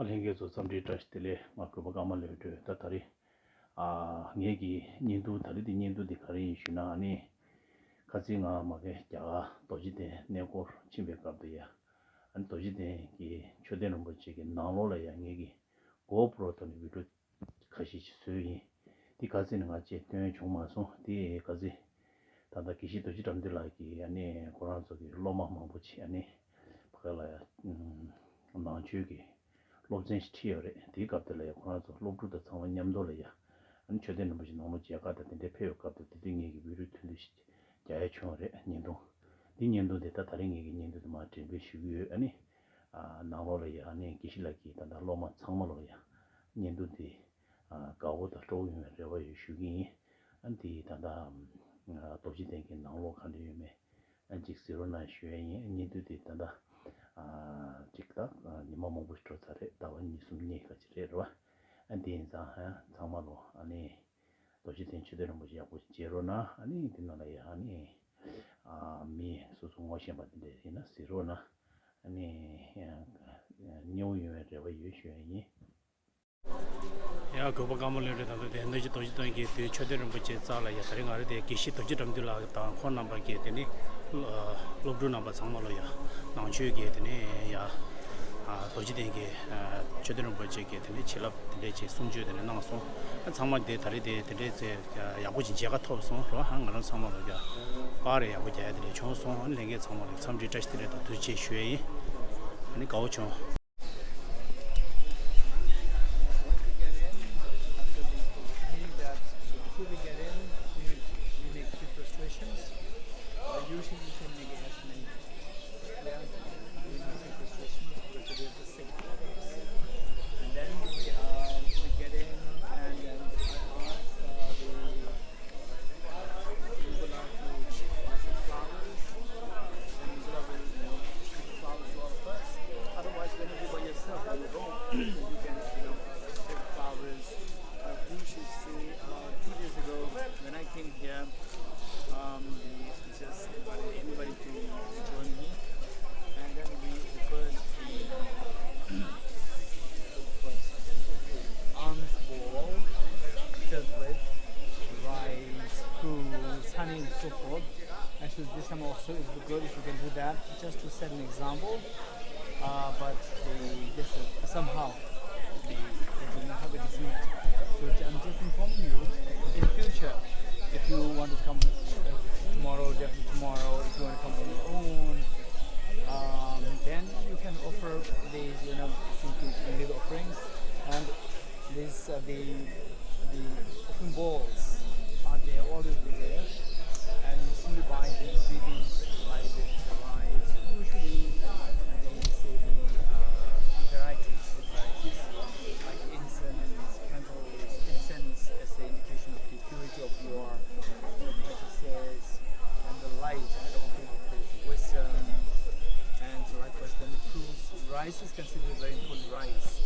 알행게서 삼지 트러스트래 마크바 가말레드 다타리 얘기 년도 다리디 년도디 가리 주나 아니 가지가 막에 자가 도지대 내고 침백갑도야 안 도지대 이 초대는 뭐지게 나로라야 얘기 고프로토니 비도 가시 수이 디 가지는 같이 되게 정말서 디 가지 다다 기시 도지람들라기 아니 고란서기 로마만 붙이 아니 그래야 나주기 로젠스티어레 디갑들레 고나서 로브도 상원 냠돌레야 안 최대는 뭐지 너무 지야가다 근데 페요갑도 딩 얘기 위로 틀리시 자야 총레 년도 딩년도 데이터 다른 얘기 년도도 마트 비슈 아니 나로레야 아니 기실라기 다다 로마 상말로야 년도디 가오다 조용히 레와 슈기 안디 다다 도시된게 나로 칸디메 안직스로나 슈에니 년도디 다다 직다 니마모 부스트로타레 다원이 숨니 가지레와 안디인자 상마로 아니 도시된 주대로 뭐지 하고 제로나 아니 din나라야 아니 미 소송하시 받는데 이나 시로나 아니 뉴욕에 와 유슈이 야 그거 가물레를 다도 되는지 도시도 이게 최대로 뭐지 잘라야 다른 거를 기시 도시점들라 다 혼남밖에 되니 로브루 넘버 상말로야 나주게 되네 야 도시대게 최대로 뭐지게 되네 칠랍 되지 송주에 되는 나서 상말대 다리대 되게 야부진 제가 터서 한 거는 상말로야 바래 야부지 애들이 총송 내게 상말로 참지 자식들에도 도치 쉬이 아니 가오죠 Usually you can make it as many. Yeah, we don't take restrictions because we have the same place. And then we get in and then I ask the people to buy some flowers. And people will stick the flowers to all of us. Otherwise, when you go by yourself on your own, you can take the flowers. You should see 2 days ago when I came here. Just anybody to join me, and then we first alms bowl filled with rice, fruits, honey, and so forth. Actually, this time also it would be good if you can do that, just to set an example. But somehow they don't know how it is made. So I'm just informing you. In future, if you want to come tomorrow, definitely tomorrow, if you want to come on your own, then you can offer these, little offerings, and these the offering balls are there, always be there, and you simply buy the ingredients like the rice, usually they say the varieties like incense, candles, incense as an indication of the purity of your practices. The light and offering of the wisdom, and likewise then the fruits. Rice is considered very important. Rice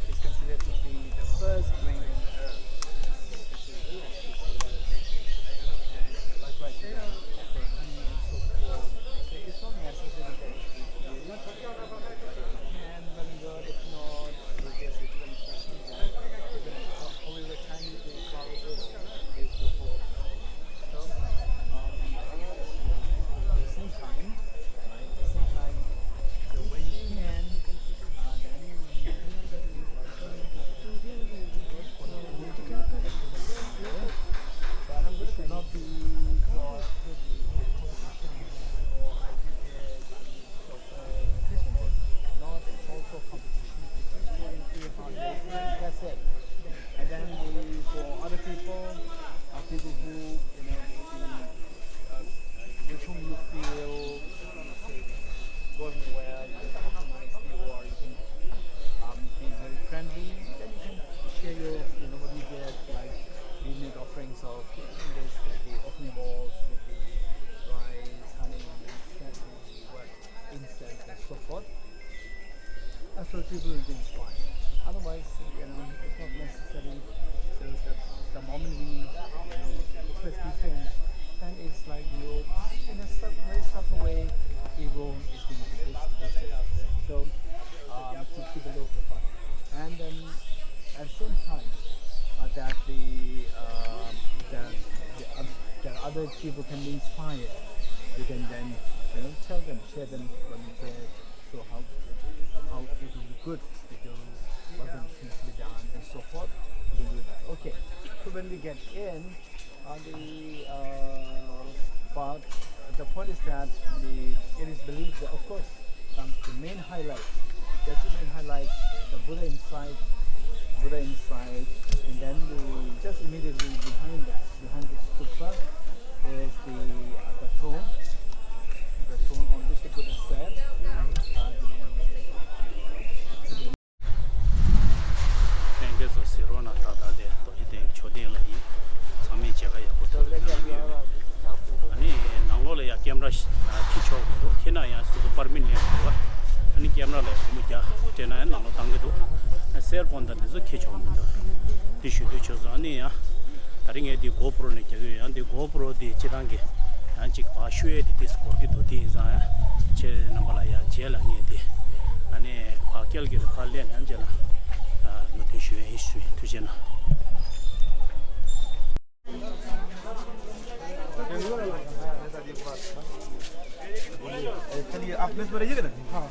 is considered to be the first grain on earth. And likewise for honey and so forth. So it's not necessary that and very good. If not, we guess it's very questions. However tiny the flower is before. So so when you can, then it should not be crossed with not also competition. That's it. And then for other people, people who with whom you feel going well, you can compromise or you can be very friendly, then you can share your, what you get, like you make offerings of the offering balls with the rice, honey, incense, and so forth. That's what people will be inspired. Otherwise, it's not necessary. So that the moment we express these things, then it's like you, in a very subtle way, ego is being boosted. So to keep a low profile. so that people can be inspired. You can then tell them, share them what you did, so how it will be good to do, what needs to be done, and so forth. You can do that. Okay. So when we get in on the part, the point is that it is believed that, of course, the main highlight, the two main highlights, the Buddha inside, and then just immediately behind that, behind the stupa, is the throne on which the Buddha sat. cell phone da zo ke chong do di shu du cho zani ya daring e di GoPro ne ke ya di GoPro di chirang ge an chi ba shue di disco gi do di za ya che nambala ya che la ni di ane pa kel ge pa le an je la no ti shue hi shue tu je na चलिए आप place पर रहिएगा ना हाँ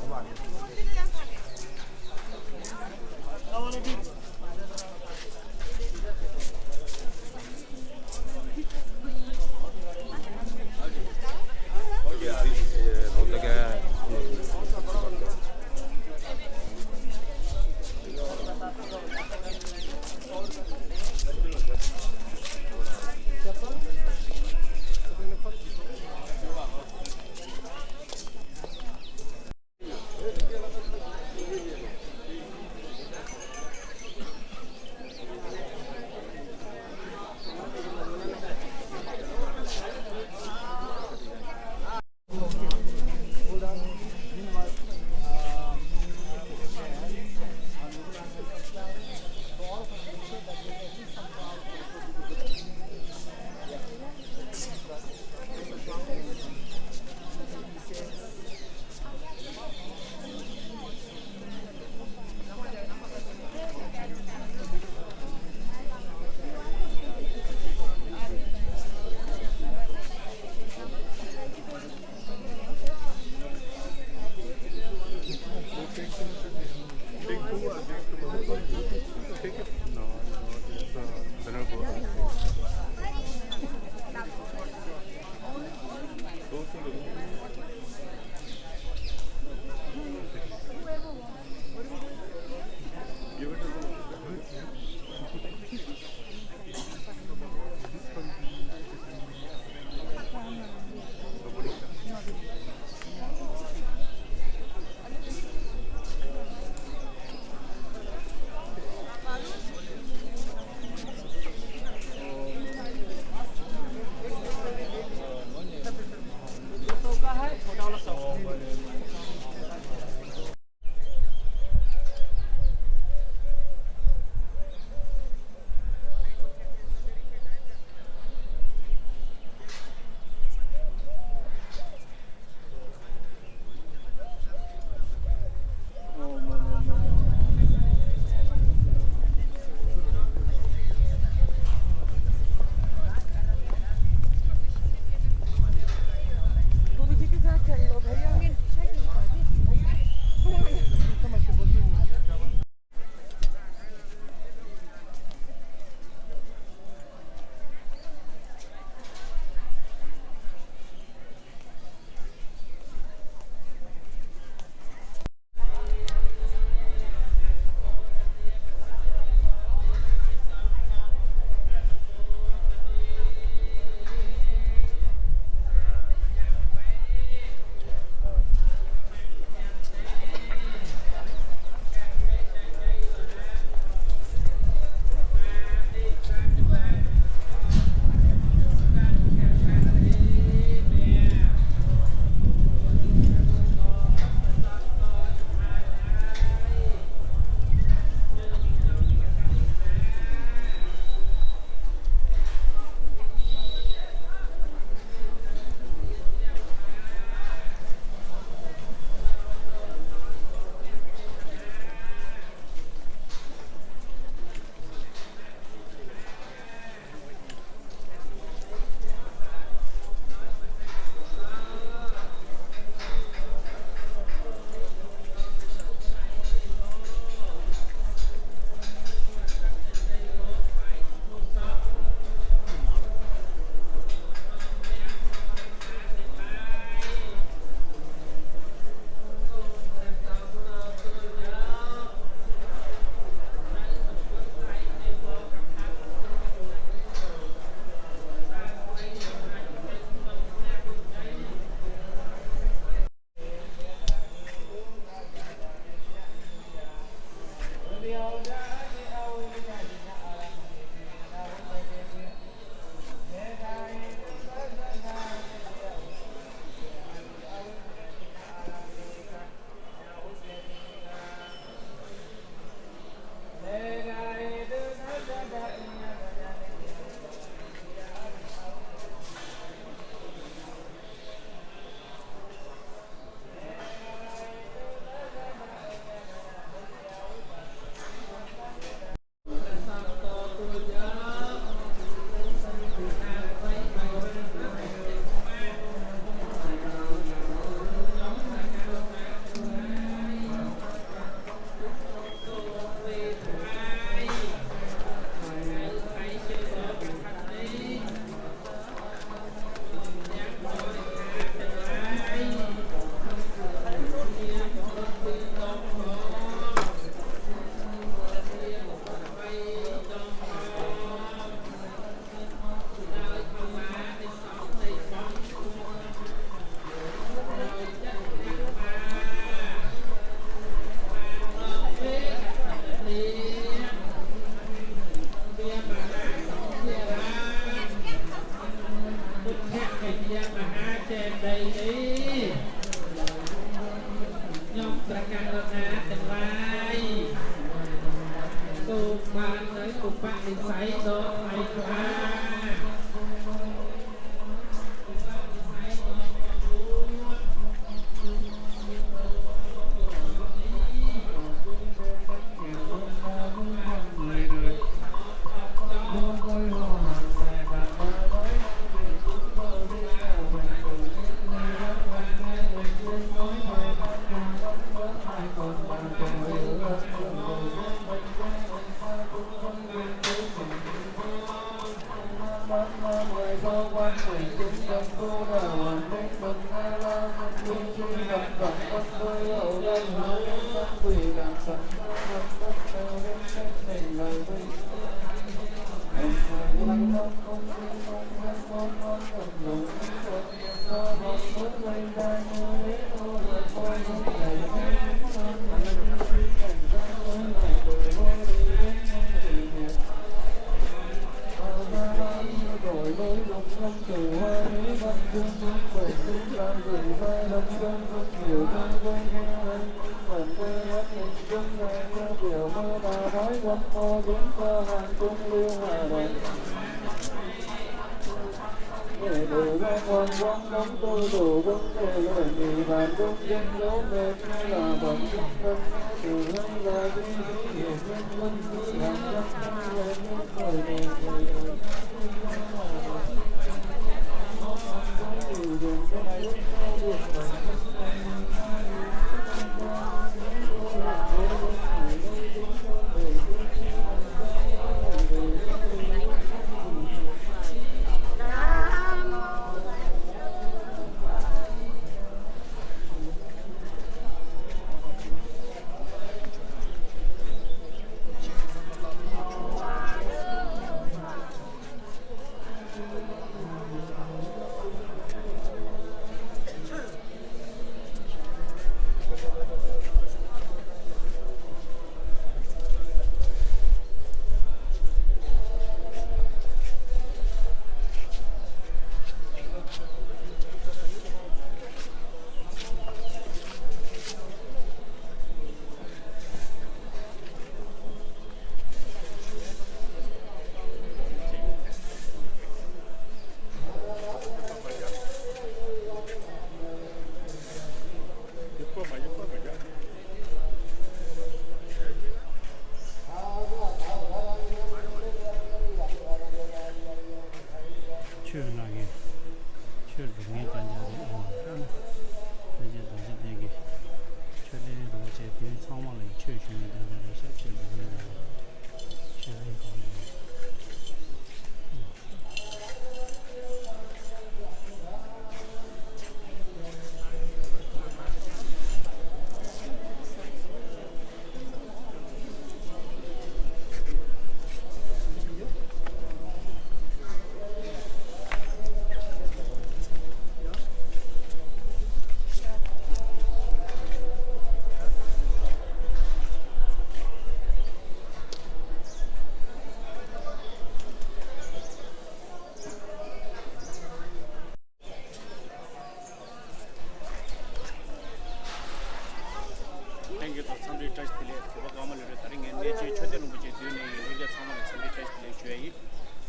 주의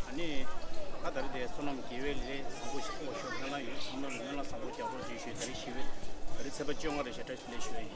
아니 아다르데 소놈 기회를 상고 싶고 쇼나라 이 상놈을 상고 잡을 수 있을 때 시위 그래서 버정을 해서 될 수도 있어요.